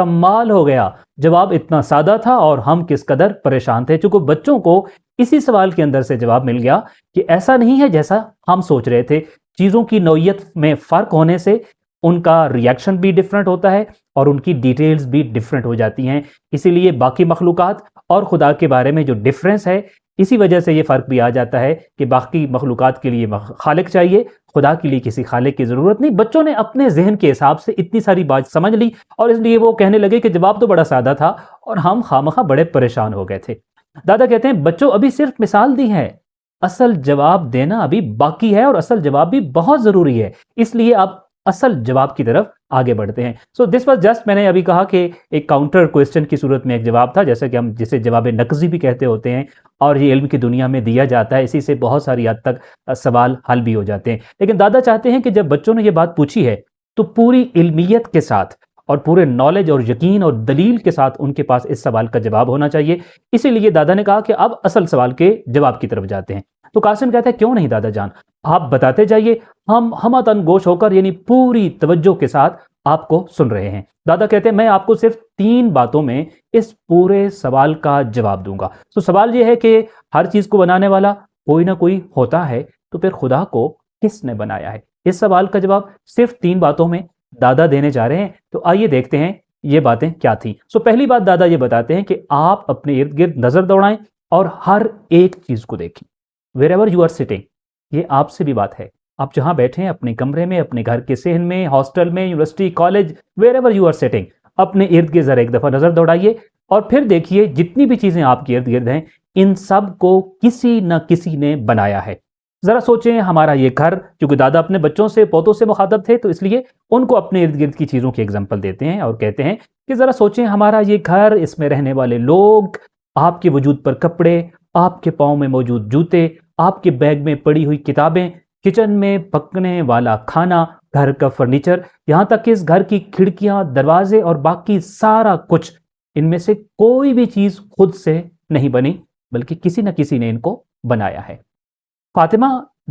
کمال ہو گیا، جواب اتنا سادہ تھا اور ہم کس قدر پریشان تھے، چونکہ بچوں کو اسی سوال کے اندر سے جواب مل گیا کہ ایسا نہیں ہے جیسا ہم سوچ رہے تھے، چیزوں کی نوعیت میں فرق ہونے سے ان کا ریاکشن بھی ڈیفرنٹ ہوتا ہے اور ان کی ڈیٹیلز بھی ڈیفرنٹ ہو جاتی ہیں، اسی لیے باقی مخلوقات اور خدا کے بارے میں جو ڈیفرنس ہے، اسی وجہ سے یہ فرق بھی آ جاتا ہے کہ باقی مخلوقات کے لیے خالق چاہیے، خدا کے لیے کسی خالق کی ضرورت نہیں۔ بچوں نے اپنے ذہن کے حساب سے اتنی ساری بات سمجھ لی اور اس لیے وہ کہنے لگے کہ جواب تو بڑا سادہ تھا اور ہم خامخواہ بڑے پریشان ہو گئے تھے۔ دادا کہتے ہیں بچوں ابھی صرف مثال دی ہے، اصل جواب دینا ابھی باقی ہے اور اصل جواب بھی بہت ضروری ہے، اس لیے آپ اصل جواب کی طرف آگے بڑھتے ہیں۔ سو دس واز جسٹ، میں نے ابھی کہا کہ ایک کاؤنٹر کوئسچن کی صورت میں ایک جواب تھا، جیسے کہ ہم جسے جواب نقضی بھی کہتے ہوتے ہیں، اور یہ علم کی دنیا میں دیا جاتا ہے، اسی سے بہت ساری حد تک سوال حل بھی ہو جاتے ہیں۔ لیکن دادا چاہتے ہیں کہ جب بچوں نے یہ بات پوچھی ہے تو پوری علمیت کے ساتھ اور پورے نالج اور یقین اور دلیل کے ساتھ ان کے پاس اس سوال کا جواب ہونا چاہیے، اسی لیے دادا نے کہا کہ اب اصل سوال کے جواب کی طرف جاتے ہیں۔ تو قاسم کہتا ہے کیوں نہیں دادا جان، آپ بتاتے جائیے، ہم ہمہ گوش ہو کر یعنی پوری توجہ کے ساتھ آپ کو سن رہے ہیں۔ دادا کہتے ہیں میں آپ کو صرف 3 باتوں میں اس پورے سوال کا جواب دوں گا۔ تو سوال یہ ہے کہ ہر چیز کو بنانے والا کوئی نہ کوئی ہوتا ہے، تو پھر خدا کو کس نے بنایا ہے؟ اس سوال کا جواب صرف 3 باتوں میں دادا دینے جا رہے ہیں، تو آئیے دیکھتے ہیں یہ باتیں کیا تھیں۔ پہلی بات دادا یہ بتاتے ہیں کہ آپ اپنے ارد گرد نظر دوڑائیں اور ہر ایک چیز کو دیکھیں۔ wherever you are sitting، یہ آپ سے بھی بات ہے، آپ جہاں بیٹھے ہیں، اپنے کمرے میں، اپنے گھر کے صحن میں، ہاسٹل میں، university, college, wherever you are sitting، اپنے ارد گرد ذرا ایک دفعہ نظر دوڑائیے اور پھر دیکھیے جتنی بھی چیزیں آپ کے ارد گرد ہیں، ان سب کو کسی نہ کسی نے بنایا ہے۔ ذرا سوچیں، ہمارا یہ گھر، کیونکہ دادا اپنے بچوں سے، پوتوں سے مخاطب تھے، تو اس لیے ان کو اپنے ارد گرد کی چیزوں کی اگزامپل دیتے ہیں اور کہتے ہیں کہ ذرا سوچیں، ہمارا یہ گھر، اس میں رہنے والے لوگ، آپ کے وجود پر کپڑے، آپ کے پاؤں میں موجود جوتے، آپ کے بیگ میں پڑی ہوئی کتابیں، کچن میں پکنے والا کھانا، گھر کا فرنیچر، یہاں تک کہ اس گھر کی کھڑکیاں، دروازے اور باقی سارا کچھ، ان میں سے کوئی بھی چیز خود سے نہیں بنی بلکہ کسی نہ کسی نے ان کو بنایا ہے۔ فاطمہ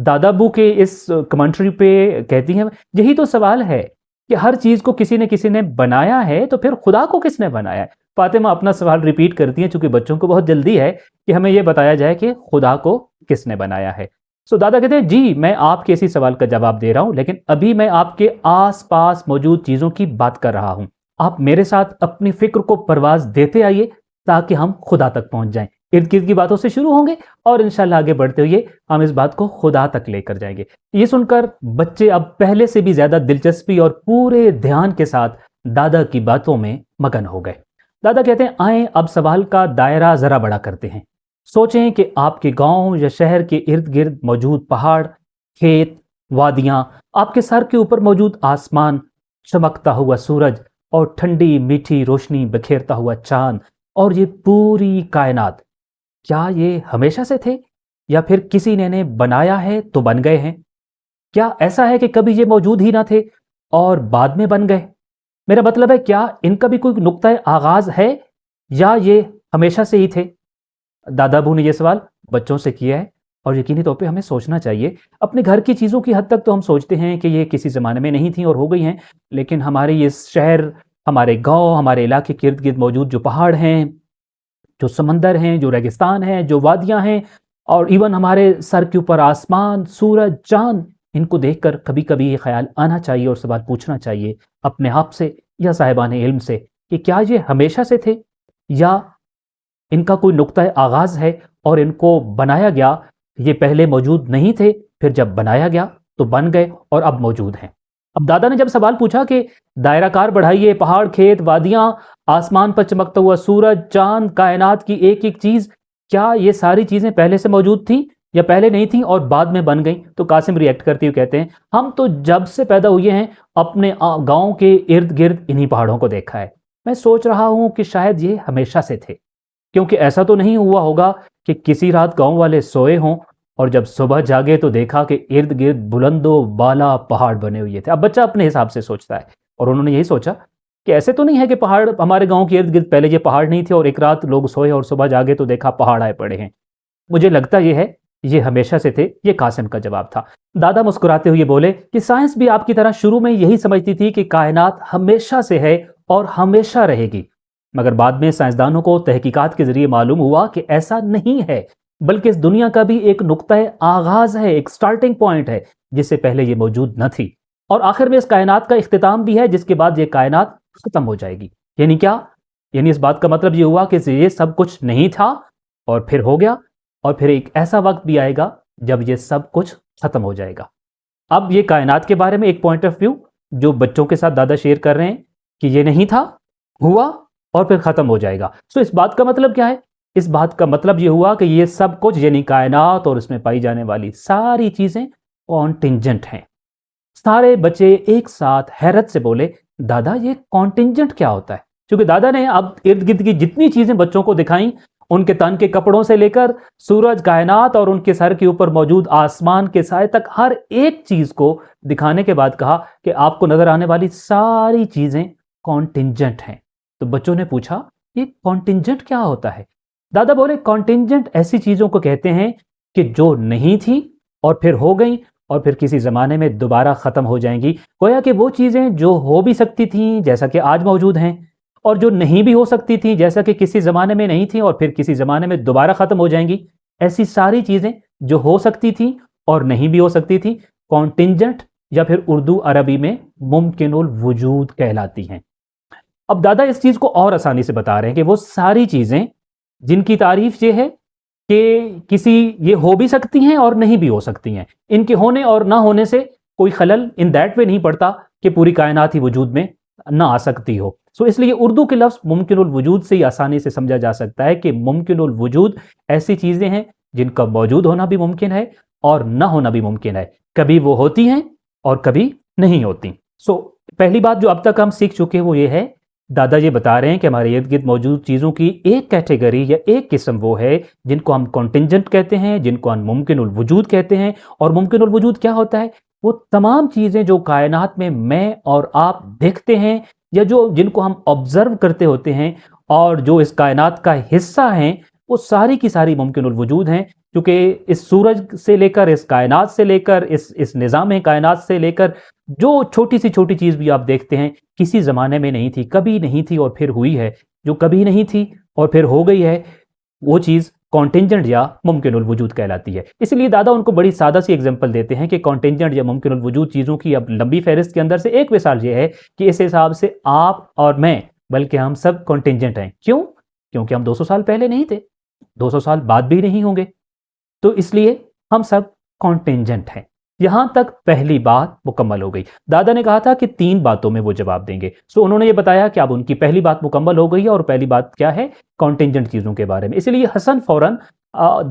دادا ابو کے اس کمنٹری پہ کہتی ہیں یہی تو سوال ہے کہ ہر چیز کو کسی نہ کسی نے بنایا ہے، تو پھر خدا کو کس نے بنایا ہے؟ فاطمہ اپنا سوال ریپیٹ کرتی ہیں، چونکہ بچوں کو بہت جلدی ہے کہ ہمیں یہ بتایا جائے کہ خدا کو کس نے بنایا ہے۔ دادا کہتے ہیں جی میں آپ کے اسی سوال کا جواب دے رہا ہوں، لیکن ابھی میں آپ کے آس پاس موجود چیزوں کی بات کر رہا ہوں۔ آپ میرے ساتھ اپنی فکر کو پرواز دیتے آئیے تاکہ ہم خدا تک پہنچ جائیں۔ ارد گرد کی باتوں سے شروع ہوں گے اور انشاءاللہ آگے بڑھتے ہوئے ہم اس بات کو خدا تک لے کر جائیں گے۔ یہ سن کر بچے اب پہلے سے بھی زیادہ دلچسپی اور پورے دھیان کے ساتھ دادا کی باتوں میں مگن ہو گئے۔ دادا کہتے ہیں آئیں اب سوال کا دائرہ ذرا بڑا کرتے ہیں۔ سوچیں کہ آپ کے گاؤں یا شہر کے ارد گرد موجود پہاڑ، کھیت، وادیاں، آپ کے سر کے اوپر موجود آسمان، چمکتا ہوا سورج اور ٹھنڈی میٹھی روشنی بکھیرتا ہوا چاند، اور یہ پوری کائنات، کیا یہ ہمیشہ سے تھے یا پھر کسی نے بنایا ہے تو بن گئے ہیں؟ کیا ایسا ہے کہ کبھی یہ موجود ہی نہ تھے اور بعد میں بن گئے؟ میرا مطلب ہے کیا ان کا بھی کوئی نقطہ آغاز ہے یا یہ ہمیشہ سے ہی تھے؟ دادا ابو نے یہ سوال بچوں سے کیا ہے اور یقینی طور پہ ہمیں سوچنا چاہیے۔ اپنے گھر کی چیزوں کی حد تک تو ہم سوچتے ہیں کہ یہ کسی زمانے میں نہیں تھیں اور ہو گئی ہیں، لیکن ہمارے یہ شہر، ہمارے گاؤں، ہمارے علاقے کے ارد گرد موجود جو پہاڑ ہیں، جو سمندر ہیں، جو ریگستان ہیں، جو وادیاں ہیں، اور ایون ہمارے سر کے اوپر آسمان، سورج، چاند، ان کو دیکھ کر کبھی کبھی یہ خیال آنا چاہیے اور سوال پوچھنا چاہیے اپنے آپ سے یا صاحبان علم سے کہ کیا یہ ہمیشہ سے تھے یا ان کا کوئی نقطہ آغاز ہے اور ان کو بنایا گیا، یہ پہلے موجود نہیں تھے، پھر جب بنایا گیا تو بن گئے اور اب موجود ہیں۔ اب دادا نے جب سوال پوچھا کہ دائرہ کار بڑھائیے، پہاڑ، کھیت، وادیاں، آسمان پر چمکتا ہوا سورج، چاند، کائنات کی ایک ایک چیز، کیا یہ ساری چیزیں پہلے سے موجود تھیں یا پہلے نہیں تھیں اور بعد میں بن گئیں؟ تو قاسم ریئیکٹ کرتے ہوئے کہتے ہیں ہم تو جب سے پیدا ہوئے ہیں اپنے گاؤں کے ارد گرد انہی پہاڑوں کو دیکھا ہے۔ میں سوچ رہا ہوں کہ شاید یہ ہمیشہ سے تھے، کیونکہ ایسا تو نہیں ہوا ہوگا کہ کسی رات گاؤں والے سوئے ہوں اور جب صبح جاگے تو دیکھا کہ ارد گرد بلند و بالا پہاڑ بنے ہوئے تھے۔ اب بچہ اپنے حساب سے سوچتا ہے اور انہوں نے یہی سوچا کہ ایسے تو نہیں ہے کہ پہاڑ ہمارے گاؤں کے ارد گرد پہلے یہ پہاڑ نہیں تھے اور ایک رات لوگ سوئے اور صبح جاگے تو دیکھا پہاڑ آئے پڑے ہیں۔ مجھے لگتا یہ ہے یہ ہمیشہ سے تھے۔ یہ قاسم کا جواب تھا۔ دادا مسکراتے ہوئے بولے کہ سائنس بھی آپ کی طرح شروع میں یہی سمجھتی تھی کہ کائنات ہمیشہ سے ہے اور ہمیشہ رہے گی، مگر بعد میں سائنسدانوں کو تحقیقات کے ذریعے معلوم ہوا کہ ایسا نہیں ہے، بلکہ اس دنیا کا بھی ایک نقطۂ آغاز ہے، ایک سٹارٹنگ پوائنٹ ہے جس سے پہلے یہ موجود نہ تھی، اور آخر میں اس کائنات کا اختتام بھی ہے جس کے بعد یہ کائنات ختم ہو جائے گی۔ یعنی کیا؟ یعنی اس بات کا مطلب یہ ہوا کہ یہ سب کچھ نہیں تھا اور پھر ہو گیا، اور پھر ایک ایسا وقت بھی آئے گا جب یہ سب کچھ ختم ہو جائے گا۔ اب یہ کائنات کے بارے میں ایک پوائنٹ آف ویو جو بچوں کے ساتھ دادا شیئر کر رہے ہیں کہ یہ نہیں تھا، ہوا اور پھر ختم ہو جائے گا۔ سو اس بات کا مطلب کیا ہے؟ اس بات کا مطلب یہ ہوا کہ یہ سب کچھ یعنی کائنات اور اس میں پائی جانے والی ساری چیزیں کانٹینجنٹ ہیں۔ سارے بچے ایک ساتھ حیرت سے بولے، دادا یہ کانٹینجنٹ کیا ہوتا ہے؟ کیونکہ دادا نے اب ارد گرد کی جتنی چیزیں بچوں کو دکھائیں، ان کے تن کے کپڑوں سے لے کر سورج، کائنات اور ان کے سر کے اوپر موجود آسمان کے سائے تک ہر ایک چیز کو دکھانے کے بعد کہا کہ آپ کو نظر آنے والی ساری چیزیں کانٹینجنٹ ہیں۔ تو بچوں نے پوچھا یہ کانٹینجنٹ کیا ہوتا ہے؟ دادا بولے کانٹینجنٹ ایسی چیزوں کو کہتے ہیں کہ جو نہیں تھی اور پھر ہو گئیں اور پھر کسی زمانے میں دوبارہ ختم ہو جائیں گی۔ گویا کہ وہ چیزیں جو ہو بھی سکتی تھیں جیسا کہ آج موجود ہیں، اور جو نہیں بھی ہو سکتی تھیں جیسا کہ کسی زمانے میں نہیں تھیں اور پھر کسی زمانے میں دوبارہ ختم ہو جائیں گی، ایسی ساری چیزیں جو ہو سکتی تھیں اور نہیں بھی ہو سکتی تھیں کانٹینجنٹ یا پھر اردو عربی میں ممکن الوجود کہلاتی ہیں۔ اب دادا اس چیز کو اور آسانی سے بتا رہے ہیں کہ وہ ساری چیزیں جن کی تعریف یہ ہے کہ کسی یہ ہو بھی سکتی ہیں اور نہیں بھی ہو سکتی ہیں، ان کے ہونے اور نہ ہونے سے کوئی خلل ان دیٹ وے نہیں پڑتا کہ پوری کائنات ہی وجود میں نہ آ سکتی ہو۔ سو اس لیے اردو کے لفظ ممکن الوجود سے ہی آسانی سے سمجھا جا سکتا ہے کہ ممکن الوجود ایسی چیزیں ہیں جن کا موجود ہونا بھی ممکن ہے اور نہ ہونا بھی ممکن ہے، کبھی وہ ہوتی ہیں اور کبھی نہیں ہوتی۔ سو پہلی بات جو اب تک ہم سیکھ چکے وہ یہ ہے، دادا یہ بتا رہے ہیں کہ ہمارے ارد گرد موجود چیزوں کی ایک کیٹیگری یا ایک قسم وہ ہے جن کو ہم کانٹینجنٹ کہتے ہیں، جن کو ہم ممکن الوجود کہتے ہیں۔ اور ممکن الوجود کیا ہوتا ہے؟ وہ تمام چیزیں جو کائنات میں اور آپ دیکھتے ہیں یا جن کو ہم آبزرو کرتے ہوتے ہیں اور جو اس کائنات کا حصہ ہیں، وہ ساری کی ساری ممکن الوجود ہیں، کیونکہ اس سورج سے لے کر، اس کائنات سے لے کر، اس نظام کائنات سے لے کر جو چھوٹی سی چھوٹی چیز بھی آپ دیکھتے ہیں کسی زمانے میں نہیں تھی، کبھی نہیں تھی اور پھر ہوئی ہے۔ جو کبھی نہیں تھی اور پھر ہو گئی ہے وہ چیز کانٹینجنٹ یا ممکن الوجود کہلاتی ہے۔ اس لیے دادا ان کو بڑی سادہ سی ایگزامپل دیتے ہیں کہ کانٹینجنٹ یا ممکن الوجود چیزوں کی اب لمبی فہرست کے اندر سے ایک مثال یہ ہے کہ اس حساب سے آپ اور میں بلکہ ہم سب کانٹینجنٹ ہیں۔ کیوں؟ کیونکہ ہم 200 سال پہلے نہیں تھے، 200 سال بعد بھی نہیں ہوں گے، تو اس لیے ہم سب کانٹینجنٹ ہیں۔ یہاں تک پہلی بات مکمل ہو گئی۔ دادا نے کہا تھا کہ 3 باتوں میں وہ جواب دیں گے، سو انہوں نے یہ بتایا کہ اب ان کی پہلی بات مکمل ہو گئی ہے، اور پہلی بات کیا ہے؟ کانٹینجنٹ چیزوں کے بارے میں۔ اس لیے حسن فوراً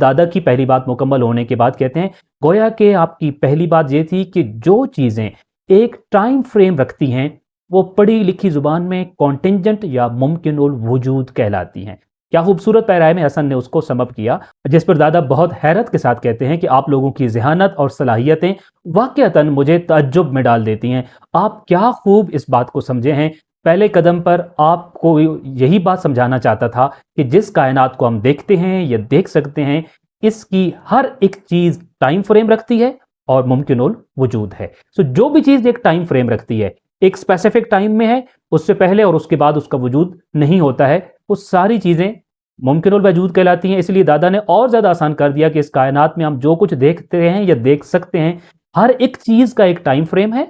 دادا کی پہلی بات مکمل ہونے کے بعد کہتے ہیں، گویا کہ آپ کی پہلی بات یہ تھی کہ جو چیزیں ایک ٹائم فریم رکھتی ہیں وہ پڑھی لکھی زبان میں کانٹینجنٹ یا ممکن الوجود کہلاتی ہیں۔ کیا خوبصورت پیرائے میں حسن نے اس کو سم اپ کیا، جس پر دادا بہت حیرت کے ساتھ کہتے ہیں کہ آپ لوگوں کی ذہانت اور صلاحیتیں واقعتاً مجھے تعجب میں ڈال دیتی ہیں۔ آپ کیا خوب اس بات کو سمجھے ہیں۔ پہلے قدم پر آپ کو یہی بات سمجھانا چاہتا تھا کہ جس کائنات کو ہم دیکھتے ہیں یا دیکھ سکتے ہیں، اس کی ہر ایک چیز ٹائم فریم رکھتی ہے اور ممکن الوجود ہے۔ سو جو بھی چیز ایک ٹائم فریم رکھتی ہے، ایک اسپیسیفک ٹائم میں ہے، اس سے پہلے اور اس کے بعد اس کا وجود نہیں ہوتا ہے، وہ ساری چیزیں ممکن الوجود کہلاتی ہیں۔ اس لیے دادا نے اور زیادہ آسان کر دیا کہ اس کائنات میں ہم جو کچھ دیکھتے ہیں یا دیکھ سکتے ہیں، ہر ایک چیز کا ایک ٹائم فریم ہے،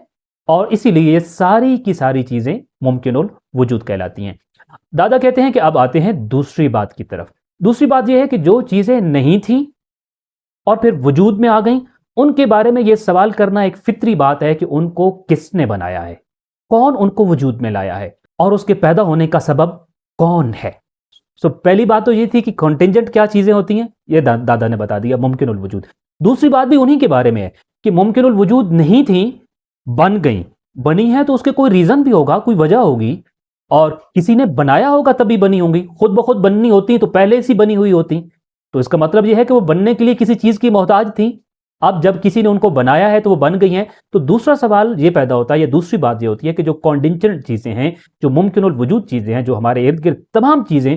اور اسی لیے یہ ساری کی ساری چیزیں ممکن الوجود کہلاتی ہیں۔ دادا کہتے ہیں کہ اب آتے ہیں دوسری بات کی طرف۔ دوسری بات یہ ہے کہ جو چیزیں نہیں تھیں اور پھر وجود میں آ گئیں، ان کے بارے میں یہ سوال کرنا ایک فطری بات ہے کہ ان کو کس نے بنایا ہے، کون ان کو وجود میں لایا ہے، اور اس کے پیدا ہونے کا سبب کون ہے۔ سو پہلی بات تو یہ تھی کہ کانٹینجنٹ کیا چیزیں ہوتی ہیں، یہ دادا نے بتا دیا، ممکن الوجود۔ دوسری بات بھی انہی کے بارے میں ہے کہ ممکن الوجود نہیں تھیں، بن گئیں۔ بنی ہے تو اس کے کوئی ریزن بھی ہوگا، کوئی وجہ ہوگی، اور کسی نے بنایا ہوگا تبھی بنی ہوں گی۔ خود بخود بننی ہوتی تو پہلے سے بنی ہوئی ہوتی، تو اس کا مطلب یہ ہے کہ وہ بننے کے لیے کسی چیز کی محتاج تھی۔ اب جب کسی نے ان کو بنایا ہے تو وہ بن گئی ہیں۔ تو دوسرا سوال یہ پیدا ہوتا ہے، یا دوسری بات یہ ہوتی ہے کہ جو کانٹینجنٹ چیزیں ہیں، جو ممکن الوجود چیزیں ہیں، جو ہمارے ارد گرد تمام چیزیں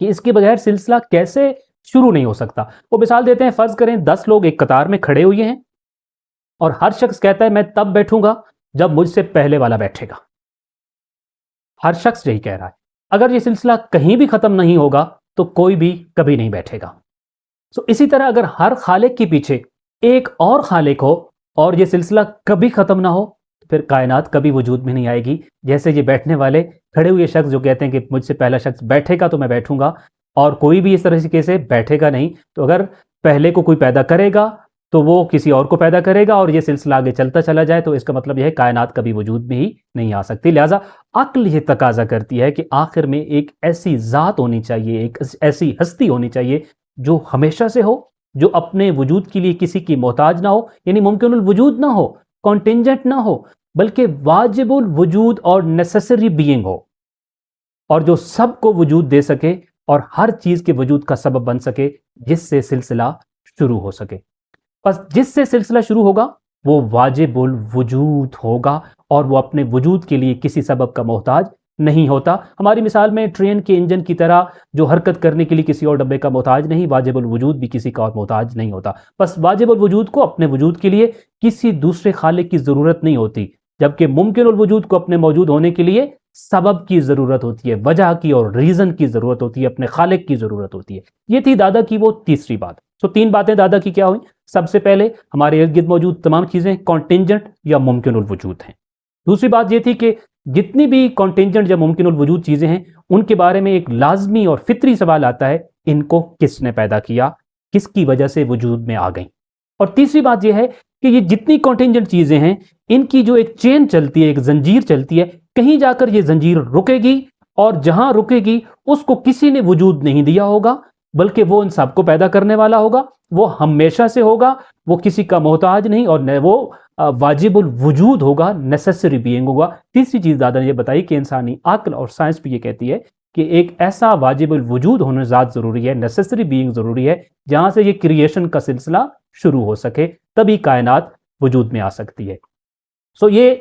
کہ اس کے بغیر سلسلہ کیسے شروع نہیں ہو سکتا. وہ مثال دیتے ہیں، فرض کریں 10 لوگ ایک قطار میں کھڑے ہوئے ہیں اور ہر شخص کہتا ہے میں تب بیٹھوں گا جب مجھ سے پہلے والا بیٹھے گا. ہر شخص یہی کہہ رہا ہے. اگر یہ سلسلہ کہیں بھی ختم نہیں ہوگا تو کوئی بھی کبھی نہیں بیٹھے گا. اسی طرح اگر ہر خالق کے پیچھے ایک اور خالق ہو اور یہ سلسلہ کبھی ختم نہ ہو تو پھر کائنات کبھی وجود میں نہیں آئے گی. جیسے یہ بیٹھنے والے کھڑے ہوئے شخص جو کہتے ہیں کہ مجھ سے پہلا شخص بیٹھے گا تو میں بیٹھوں گا، اور کوئی بھی اس طریقے سے بیٹھے گا نہیں، تو اگر پہلے کو کوئی پیدا کرے گا تو وہ کسی اور کو پیدا کرے گا اور یہ سلسلہ آگے چلتا چلا جائے، تو اس کا مطلب یہ ہے کائنات کبھی وجود میں ہی نہیں آ سکتی. لہٰذا عقل یہ تقاضا کرتی ہے کہ آخر میں ایک ایسی ذات ہونی چاہیے، ایک ایسی ہستی ہونی چاہیے جو ہمیشہ سے ہو، جو اپنے وجود کے لیے کسی کی محتاج نہ ہو، یعنی ممکن الوجود نہ ہو، کانٹینجنٹ نہ ہو، بلکہ واجب الوجود اور نیسیسری بینگ ہو، اور جو سب کو وجود دے سکے اور ہر چیز کے وجود کا سبب بن سکے، جس سے سلسلہ شروع ہو سکے. بس جس سے سلسلہ شروع ہوگا وہ واجب الوجود ہوگا اور وہ اپنے وجود کے لیے کسی سبب کا محتاج نہیں ہوتا. ہماری مثال میں ٹرین کے انجن کی طرح جو حرکت کرنے کے لیے کسی اور ڈبے کا محتاج نہیں، واجب الوجود بھی کسی کا اور محتاج نہیں ہوتا. بس واجب الوجود کو اپنے وجود کے لیے کسی دوسرے خالق کی ضرورت نہیں ہوتی، جبکہ ممکن الوجود کو اپنے موجود ہونے کے لیے سبب کی ضرورت ہوتی ہے، وجہ کی اور ریزن کی ضرورت ہوتی ہے، اپنے خالق کی ضرورت ہوتی ہے. یہ تھی دادا کی وہ تیسری بات. 3 باتیں دادا کی کیا ہوئیں؟ سب سے پہلے ہمارے ارد گرد موجود تمام چیزیں کانٹینجنٹ یا ممکن الوجود ہیں. دوسری بات یہ تھی کہ جتنی بھی کانٹینجنٹ یا ممکن الوجود چیزیں ہیں ان کے بارے میں ایک لازمی اور فطری سوال آتا ہے، ان کو کس نے پیدا کیا، کس کی وجہ سے وجود میں آ گئیں. اور تیسری بات یہ ہے کہ یہ جتنی کانٹینجنٹ چیزیں ہیں ان کی جو ایک چین چلتی ہے، ایک زنجیر چلتی ہے، کہیں جا کر یہ زنجیر رکے گی، اور جہاں رکے گی اس کو کسی نے وجود نہیں دیا ہوگا، بلکہ وہ ان سب کو پیدا کرنے والا ہوگا، وہ ہمیشہ سے ہوگا، وہ کسی کا محتاج نہیں، اور وہ واجب الوجود ہوگا، نیسیسری بینگ ہوگا. تیسری چیز دادا نے یہ بتائی کہ انسانی عقل اور سائنس بھی یہ کہتی ہے کہ ایک ایسا واجب الوجود ہونا ذات ضروری ہے، نیسیسری بینگ ضروری ہے، جہاں سے یہ کریشن کا سلسلہ شروع ہو سکے، تبھی کائنات وجود میں آ سکتی ہے. یہ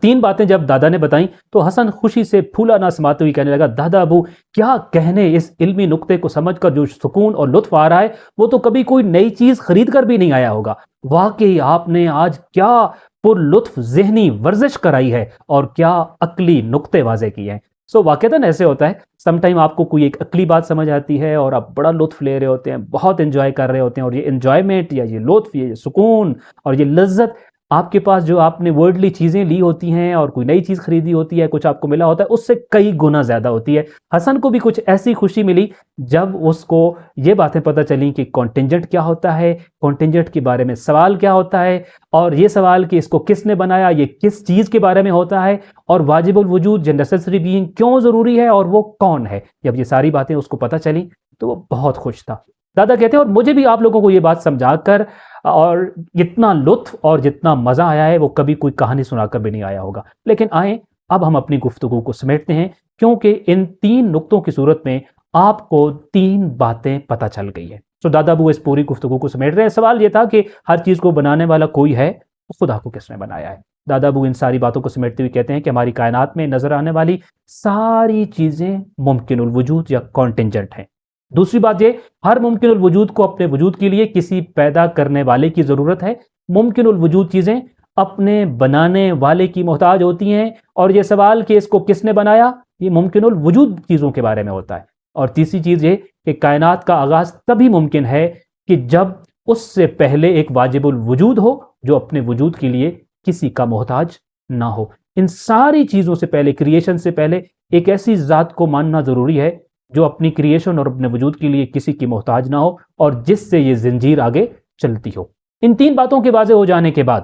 3 باتیں جب دادا نے بتائیں تو حسن خوشی سے پھولا نہ سماتے ہوئے کہنے لگا، دادا ابو کیا کہنے، اس علمی نقطے کو سمجھ کر جو سکون اور لطف آ رہا ہے وہ تو کبھی کوئی نئی چیز خرید کر بھی نہیں آیا ہوگا. واقعی آپ نے آج کیا پر لطف ذہنی ورزش کرائی ہے اور کیا عقلی نقطے واضح کیے ہیں. واقعتاً ایسے ہوتا ہے، سم ٹائم آپ کو کوئی ایک عقلی بات سمجھ آتی ہے اور آپ بڑا لطف لے رہے ہوتے ہیں، بہت انجوائے کر رہے ہوتے ہیں، اور یہ انجوائمنٹ یا یہ لطف، یہ سکون اور یہ لذت آپ کے پاس جو آپ نے ورڈلی چیزیں لی ہوتی ہیں اور کوئی نئی چیز خریدی ہوتی ہے، کچھ آپ کو ملا ہوتا ہے، اس سے کئی گنا زیادہ ہوتی ہے. حسن کو بھی کچھ ایسی خوشی ملی جب اس کو یہ باتیں پتہ چلیں کہ کانٹینجنٹ کیا ہوتا ہے، کانٹینجنٹ کے بارے میں سوال کیا ہوتا ہے، اور یہ سوال کہ اس کو کس نے بنایا، یہ کس چیز کے بارے میں ہوتا ہے، اور واجب الوجود یا نیسیسری بینگ کیوں ضروری ہے اور وہ کون ہے. جب یہ ساری باتیں اس کو پتہ چلیں تو وہ بہت خوش تھا. دادا کہتے ہیں اور مجھے بھی آپ لوگوں کو یہ بات سمجھا کر اور جتنا لطف اور جتنا مزہ آیا ہے وہ کبھی کوئی کہانی سنا کر بھی نہیں آیا ہوگا. لیکن آئیں اب ہم اپنی گفتگو کو سمیٹتے ہیں، کیونکہ ان 3 نقطوں کی صورت میں آپ کو 3 باتیں پتہ چل گئی ہیں. دادا ابو اس پوری گفتگو کو سمیٹ رہے ہیں. سوال یہ تھا کہ ہر چیز کو بنانے والا کوئی ہے، خدا کو کس نے بنایا ہے. دادا ابو ان ساری باتوں کو سمیٹتے ہوئے کہتے ہیں کہ ہماری کائنات میں نظر آنے والی ساری چیزیں ممکن الوجود یا کانٹینجنٹ ہیں. دوسری بات یہ، ہر ممکن الوجود کو اپنے وجود کے لیے کسی پیدا کرنے والے کی ضرورت ہے. ممکن الوجود چیزیں اپنے بنانے والے کی محتاج ہوتی ہیں، اور یہ سوال کہ اس کو کس نے بنایا، یہ ممکن الوجود چیزوں کے بارے میں ہوتا ہے. اور تیسری چیز یہ کہ کائنات کا آغاز تبھی ممکن ہے کہ جب اس سے پہلے ایک واجب الوجود ہو جو اپنے وجود کے لیے کسی کا محتاج نہ ہو. ان ساری چیزوں سے پہلے، کریشن سے پہلے، ایک ایسی ذات کو ماننا ضروری ہے جو اپنی کریشن اور اپنے وجود کے لیے کسی کی محتاج نہ ہو اور جس سے یہ زنجیر آگے چلتی ہو. ان 3 باتوں کے واضح ہو جانے کے بعد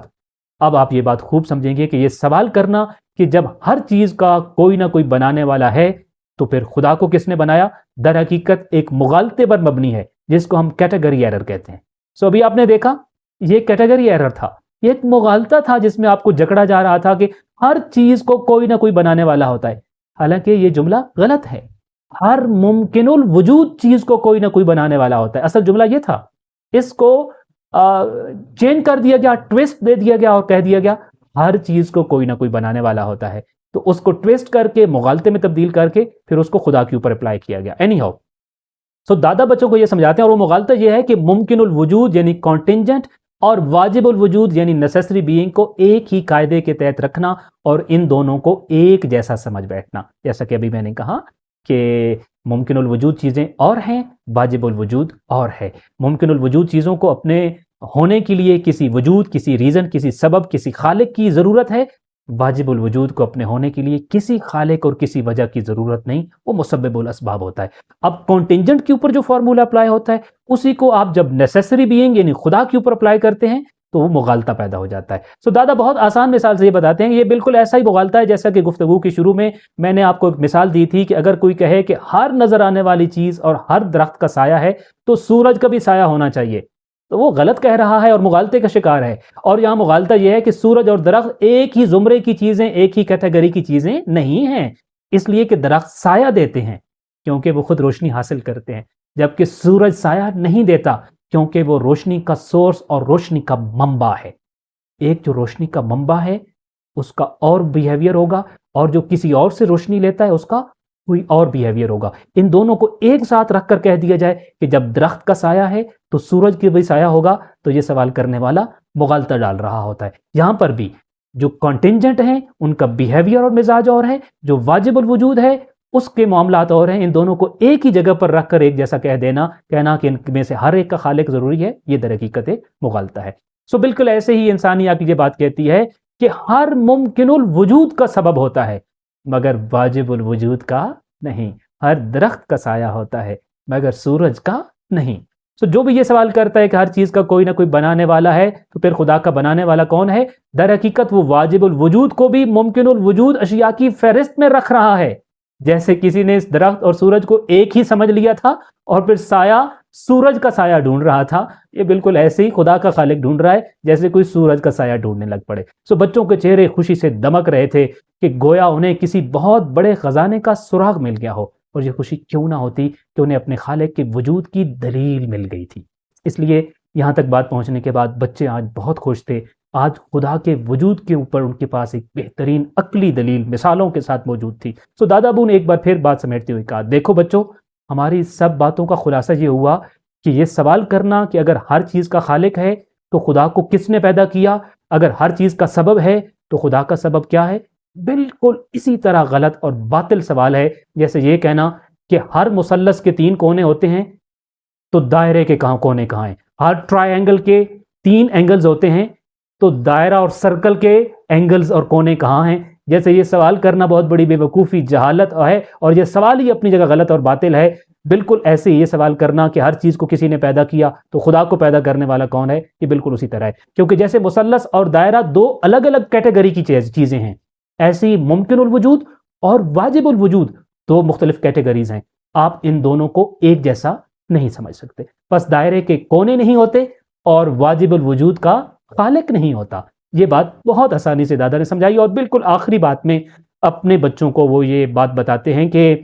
اب آپ یہ بات خوب سمجھیں گے کہ یہ سوال کرنا کہ جب ہر چیز کا کوئی نہ کوئی بنانے والا ہے تو پھر خدا کو کس نے بنایا، در حقیقت ایک مغالطے پر مبنی ہے جس کو ہم کیٹیگری ایرر کہتے ہیں. ابھی آپ نے دیکھا یہ کیٹیگری ایرر تھا، یہ ایک مغالطہ تھا جس میں آپ کو جکڑا جا رہا تھا کہ ہر چیز کو کوئی نہ کوئی بنانے والا ہوتا ہے. حالانکہ یہ جملہ غلط ہے. ہر ممکن الوجود چیز کو کوئی نہ کوئی بنانے والا ہوتا ہے. اصل جملہ یہ تھا، اس کو چینج کر دیا گیا، ٹویسٹ دے دیا گیا اور کہہ دیا گیا ہر چیز کو کوئی نہ کوئی بنانے والا ہوتا ہے. تو اس کو ٹویسٹ کر کے، مغالطے میں تبدیل کر کے پھر اس کو خدا کے اوپر اپلائی کیا گیا. اینی ہاؤ سو دادا بچوں کو یہ سمجھاتے ہیں، اور وہ مغالطہ یہ ہے کہ ممکن الوجود یعنی کانٹینجنٹ اور واجب الوجود یعنی نیسیسری بینگ کو ایک ہی قاعدے کے تحت رکھنا اور ان دونوں کو ایک جیسا سمجھ بیٹھنا. جیسا کہ ابھی میں نے کہا کہ ممکن الوجود چیزیں اور ہیں، واجب الوجود اور ہے. ممکن الوجود چیزوں کو اپنے ہونے کے لیے کسی وجود، کسی ریزن، کسی سبب، کسی خالق کی ضرورت ہے. واجب الوجود کو اپنے ہونے کے لیے کسی خالق اور کسی وجہ کی ضرورت نہیں، وہ مسبب الاسباب ہوتا ہے. اب کانٹینجنٹ کے اوپر جو فارمولا اپلائی ہوتا ہے اسی کو آپ جب نیسیسری بینگ یعنی خدا کے اوپر اپلائی کرتے ہیں تو وہ مغالطہ پیدا ہو جاتا ہے. سو دادا بہت آسان مثال سے یہ بتاتے ہیں، یہ بالکل ایسا ہی مغالطہ ہے جیسا کہ گفتگو کی شروع میں نے آپ کو ایک مثال دی تھی کہ اگر کوئی کہے کہ ہر نظر آنے والی چیز اور ہر درخت کا سایہ ہے تو سورج کا بھی سایہ ہونا چاہیے، تو وہ غلط کہہ رہا ہے اور مغالطے کا شکار ہے. اور یہاں مغالطہ یہ ہے کہ سورج اور درخت ایک ہی زمرے کی چیزیں، ایک ہی کیٹیگری کی چیزیں نہیں ہیں. اس لیے کہ درخت سایہ دیتے ہیں کیونکہ وہ خود روشنی حاصل کرتے ہیں، جبکہ سورج سایہ نہیں دیتا کیونکہ وہ روشنی کا سورس اور روشنی کا منبع ہے. ایک جو روشنی کا منبع ہے اس کا اور بیہیویئر ہوگا، اور جو کسی اور سے روشنی لیتا ہے اس کا کوئی اور بیہیویئر ہوگا. ان دونوں کو ایک ساتھ رکھ کر کہہ دیا جائے کہ جب درخت کا سایہ ہے تو سورج کی بھی سایہ ہوگا، تو یہ سوال کرنے والا مغالطہ ڈال رہا ہوتا ہے. یہاں پر بھی جو کانٹینجنٹ ہیں ان کا بیہیویئر اور مزاج اور ہے، جو واجب الوجود ہے اس کے معاملات اور ہیں. ان دونوں کو ایک ہی جگہ پر رکھ کر ایک جیسا کہنا کہ ان میں سے ہر ایک کا خالق ضروری ہے، یہ در حقیقت مغالطہ ہے. سو بالکل ایسے ہی انسانی عقل یہ بات کہتی ہے کہ ہر ممکن الوجود کا سبب ہوتا ہے مگر واجب الوجود کا نہیں. ہر درخت کا سایہ ہوتا ہے مگر سورج کا نہیں. سو جو بھی یہ سوال کرتا ہے کہ ہر چیز کا کوئی نہ کوئی بنانے والا ہے تو پھر خدا کا بنانے والا کون ہے؟ در حقیقت وہ واجب الوجود کو بھی ممکن الوجود اشیاء کی فہرست میں رکھ رہا ہے. جیسے کسی نے اس درخت اور سورج کو ایک ہی سمجھ لیا تھا اور پھر سایہ سورج کا سایہ ڈھونڈ رہا تھا، یہ بالکل ایسے ہی خدا کا خالق ڈھونڈ رہا ہے جیسے کوئی سورج کا سایہ ڈھونڈنے لگ پڑے. سو بچوں کے چہرے خوشی سے دمک رہے تھے کہ گویا انہیں کسی بہت بڑے خزانے کا سراغ مل گیا ہو، اور یہ خوشی کیوں نہ ہوتی کہ انہیں اپنے خالق کے وجود کی دلیل مل گئی تھی. اس لیے یہاں تک بات پہنچنے کے بعد بچے آج بہت خوش تھے. آج خدا کے وجود کے اوپر ان کے پاس ایک بہترین عقلی دلیل مثالوں کے ساتھ موجود تھی. سو دادا ابو نے ایک بار پھر بات سمیٹتے ہوئے کہا، دیکھو بچوں، ہماری سب باتوں کا خلاصہ یہ ہوا کہ یہ سوال کرنا کہ اگر ہر چیز کا خالق ہے تو خدا کو کس نے پیدا کیا، اگر ہر چیز کا سبب ہے تو خدا کا سبب کیا ہے، بالکل اسی طرح غلط اور باطل سوال ہے جیسے یہ کہنا کہ ہر مثلث کے 3 کونے ہوتے ہیں تو دائرے کے کونے کہاں ہیں. ہر ٹرائی اینگل کے 3 اینگلز ہوتے ہیں تو دائرہ اور سرکل کے اینگلز اور کونے کہاں ہیں. جیسے یہ سوال کرنا بہت بڑی بے وقوفی، جہالت ہے، اور یہ سوال ہی اپنی جگہ غلط اور باطل ہے. بالکل ایسے ہی یہ سوال کرنا کہ ہر چیز کو کسی نے پیدا کیا تو خدا کو پیدا کرنے والا کون ہے، یہ بالکل اسی طرح ہے. کیونکہ جیسے مثلث اور دائرہ 2 الگ الگ کیٹیگری کی چیزیں ہیں، ایسے ہی ممکن الوجود اور واجب الوجود 2 مختلف کیٹیگریز ہیں. آپ ان دونوں کو ایک جیسا نہیں سمجھ سکتے. بس دائرے کے کونے نہیں ہوتے اور واجب الوجود کا خالق نہیں ہوتا. یہ بات بہت آسانی سے دادا نے سمجھائی، اور بالکل آخری بات میں اپنے بچوں کو وہ یہ بات بتاتے ہیں کہ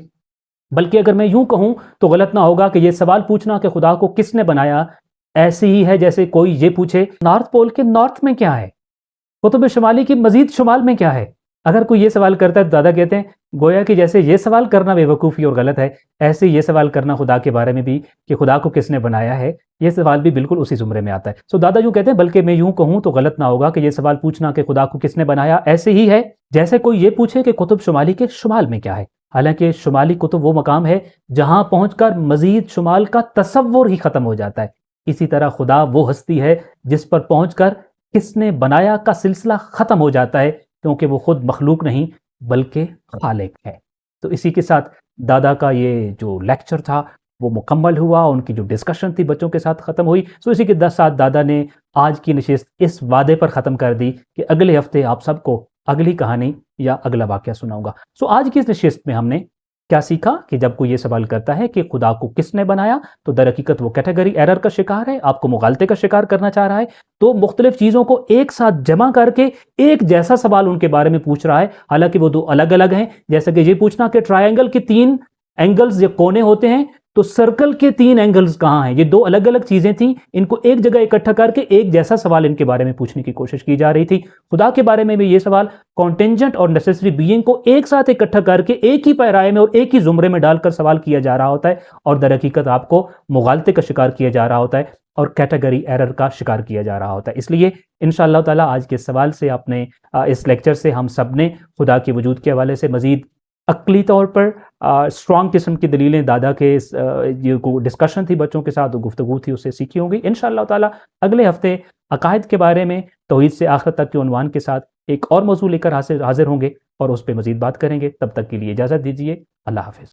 بلکہ اگر میں یوں کہوں تو غلط نہ ہوگا کہ یہ سوال پوچھنا کہ خدا کو کس نے بنایا ایسے ہی ہے جیسے کوئی یہ پوچھے نارتھ پول کے نارتھ میں کیا ہے، قطب شمالی کی مزید شمال میں کیا ہے. اگر کوئی یہ سوال کرتا ہے تو دادا کہتے ہیں گویا کہ جیسے یہ سوال کرنا بے وقوفی اور غلط ہے، ایسے یہ سوال کرنا خدا کے بارے میں بھی کہ خدا کو کس نے بنایا ہے، یہ سوال بھی بالکل اسی زمرے میں آتا ہے. سو دادا یوں کہتے ہیں بلکہ میں یوں کہوں تو غلط نہ ہوگا کہ یہ سوال پوچھنا کہ خدا کو کس نے بنایا ایسے ہی ہے جیسے کوئی یہ پوچھے کہ قطب شمالی کے شمال میں کیا ہے. حالانکہ شمالی قطب وہ مقام ہے جہاں پہنچ کر مزید شمال کا تصور ہی ختم ہو جاتا ہے. اسی طرح خدا وہ ہستی ہے جس پر پہنچ کر کس نے بنایا کا سلسلہ ختم ہو جاتا ہے، کیونکہ وہ خود مخلوق نہیں بلکہ خالق ہے. تو اسی کے ساتھ دادا کا یہ جو لیکچر تھا وہ مکمل ہوا، ان کی جو ڈسکشن تھی بچوں کے ساتھ ختم ہوئی. سو اسی کے ساتھ دادا نے آج کی نشست اس وعدے پر ختم کر دی کہ اگلے ہفتے آپ سب کو اگلی کہانی یا اگلا واقعہ سناؤں گا. سو آج کی اس نشست میں ہم نے کیا سیکھا کہ جب کوئی یہ سوال کرتا ہے کہ خدا کو کس نے بنایا تو در حقیقت وہ کیٹیگری ایرر کا شکار ہے، آپ کو مغالطے کا شکار کرنا چاہ رہا ہے. تو مختلف چیزوں کو ایک ساتھ جمع کر کے ایک جیسا سوال ان کے بارے میں پوچھ رہا ہے، حالانکہ وہ 2 الگ الگ ہیں. جیسے کہ یہ پوچھنا کہ ٹرائنگل کے 3 اینگلز یا کونے ہوتے ہیں تو سرکل کے 3 اینگلز کہاں ہیں؟ یہ 2 الگ الگ چیزیں تھیں، ان کو ایک جگہ اکٹھا کر کے ایک جیسا سوال ان کے بارے میں پوچھنے کی کوشش کی جا رہی تھی۔ خدا کے بارے میں بھی یہ سوال کانٹینجنٹ اور نیسیسری بینگ کو ایک ساتھ اکٹھا کر کے ایک ہی پیرائے میں اور ایک ہی زمرے میں ڈال کر سوال کیا جا رہا ہوتا ہے، اور در حقیقت آپ کو مغالطے کا شکار کیا جا رہا ہوتا ہے اور کیٹیگری ایرر کا شکار کیا جا رہا ہوتا ہے۔ اس لیے انشاءاللہ تعالیٰ آج کے سوال سے اپنے اس لیکچر سے ہم سب نے خدا کے وجود کے حوالے سے مزید عقلی طور پر اسٹرانگ قسم کی دلیلیں، دادا کے یہ ڈسکشن تھی بچوں کے ساتھ، گفتگو تھی، اسے سیکھی ہوں گی۔ انشاءاللہ تعالیٰ اگلے ہفتے عقائد کے بارے میں توحید سے آخرت تک کے عنوان کے ساتھ ایک اور موضوع لے کر حاضر ہوں گے اور اس پہ مزید بات کریں گے۔ تب تک کے لیے اجازت دیجیے، اللہ حافظ۔